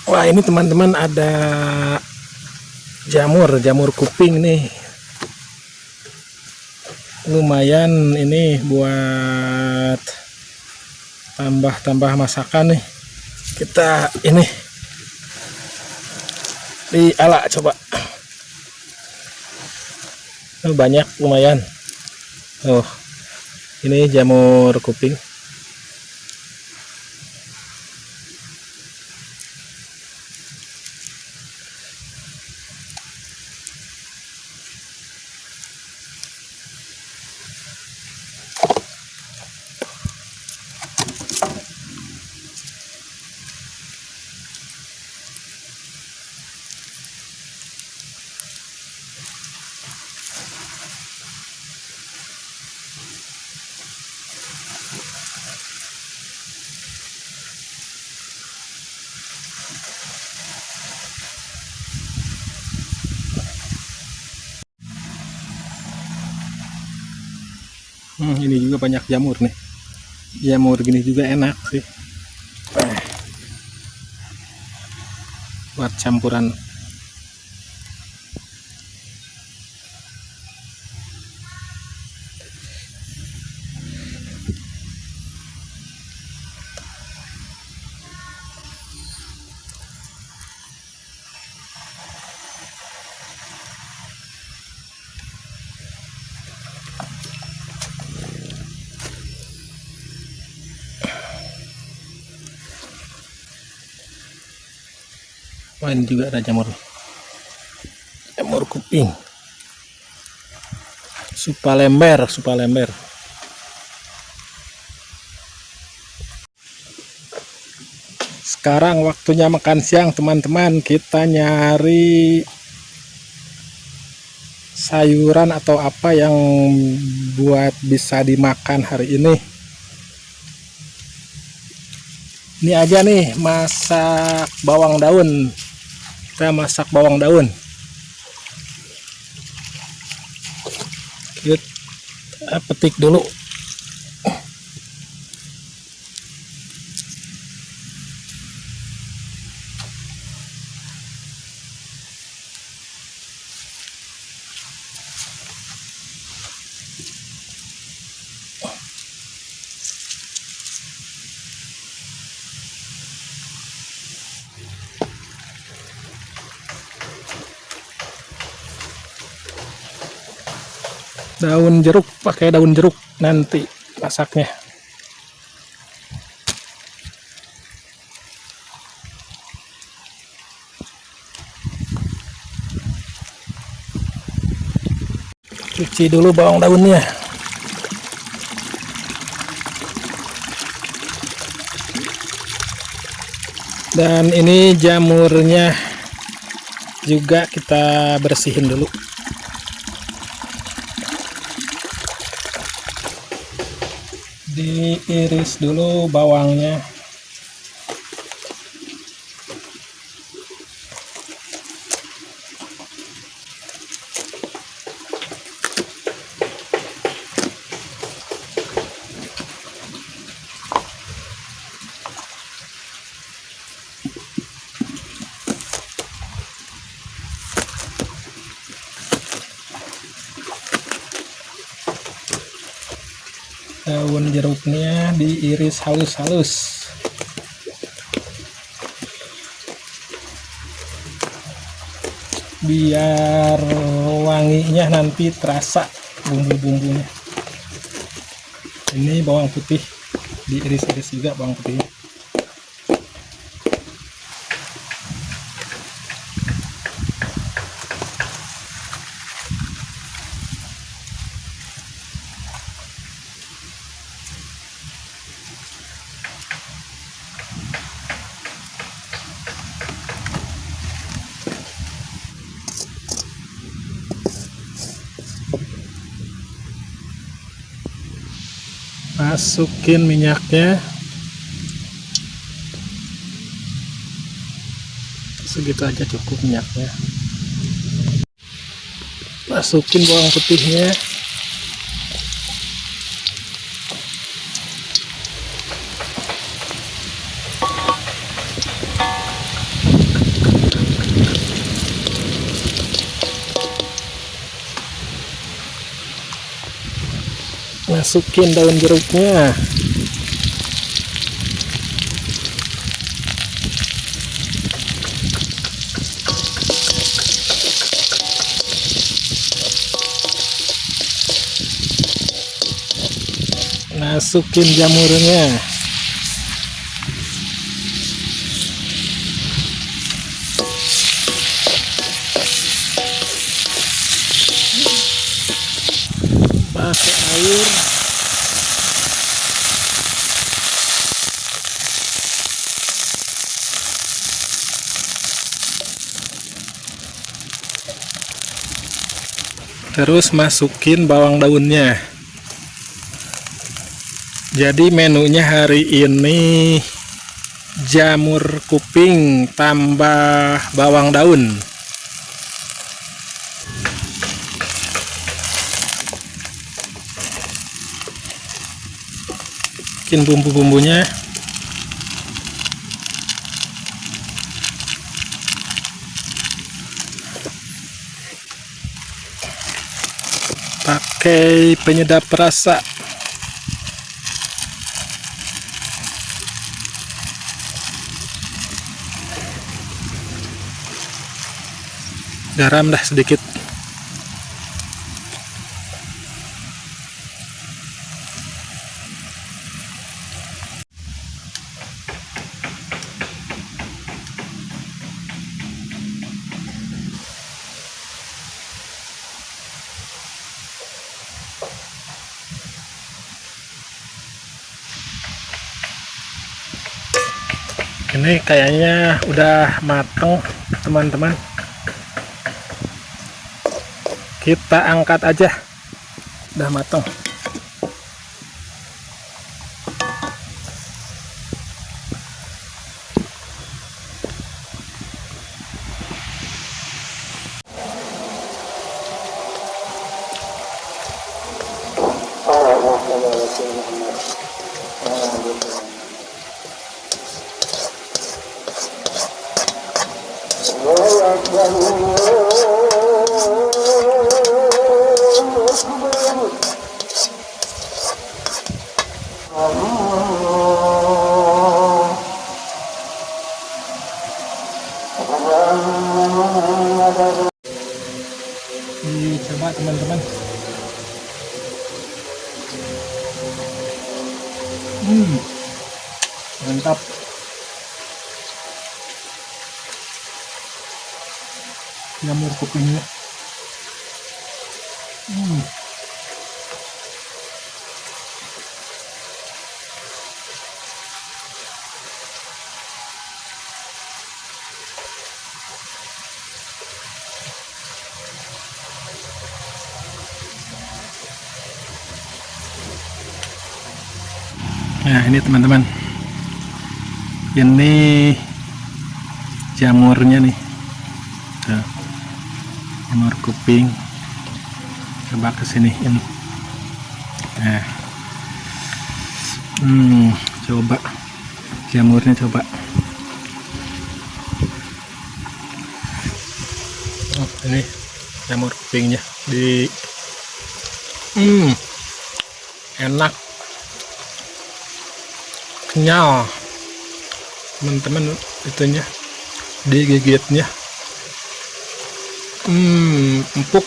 Wah, ini teman-teman ada jamur kuping nih. Lumayan ini buat tambah masakan nih. Kita ini diala coba. Banyak lumayan. Oh, ini jamur kuping. Ini juga banyak jamur nih. Jamur gini juga enak sih. Buat campuran. Wah, ini juga ada jamur kuping, supa lember. Sekarang waktunya makan siang teman-teman. Kita nyari sayuran atau apa yang buat bisa dimakan hari ini. Ini aja nih, masak bawang daun. Kita masak bawang daun. Kita petik dulu. Daun jeruk, pakai daun jeruk nanti masaknya. Cuci dulu bawang daunnya. Dan ini jamurnya juga kita bersihin dulu. Diiris dulu bawangnya. Daun jeruknya diiris halus-halus. Biar wanginya nanti terasa bumbu-bumbunya. Ini bawang putih, diiris-iris juga bawang putihnya. Masukin minyaknya segitu aja, cukup minyaknya. Masukin bawang putihnya. Masukin daun jeruknya. Masukin jamurnya. Pakai air. Terus masukin bawang daunnya. Jadi menunya hari ini jamur kuping tambah bawang daun. Bikin bumbu-bumbunya. Pakai penyedap rasa. Garam dah sedikit. Ini kayaknya udah mateng, teman-teman. Kita angkat aja. Udah mateng. Coba teman-teman. Mantap. Jamur kupingnya. Nah, ini teman-teman. Ini jamurnya nih. Tuh. Jamur kuping. Coba kesiniin. Nah. Coba jamurnya coba. Oh, ini jamur kupingnya di enak, kenyal teman-teman, itunya digigitnya empuk.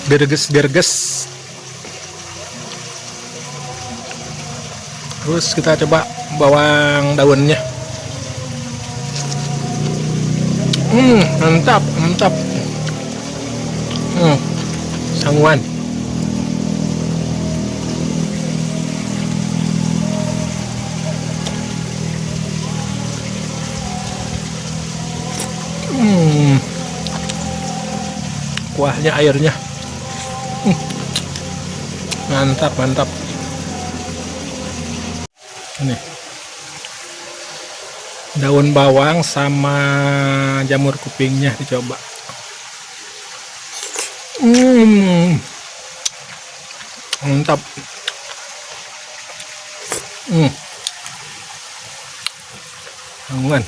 Gerges. Terus kita coba bawang daunnya. Mantap. Sangguan. Kuahnya, airnya. Mantap. Ini daun bawang sama jamur kupingnya dicoba. Mantap. Sangguan.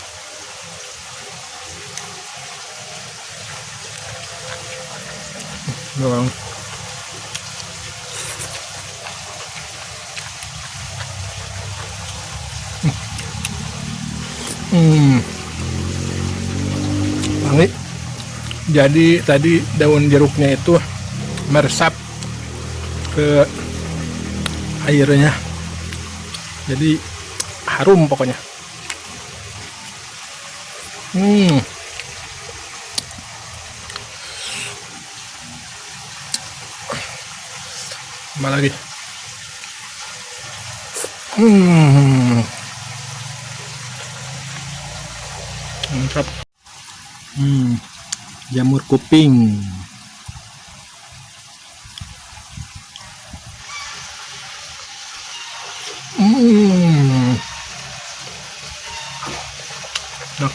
Bawang. Wangi. Jadi tadi daun jeruknya itu meresap ke airnya. Jadi harum pokoknya. Apa lagi? Mantap. Jamur kuping. Nah.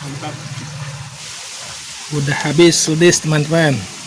Mantap. Udah habis teman-teman.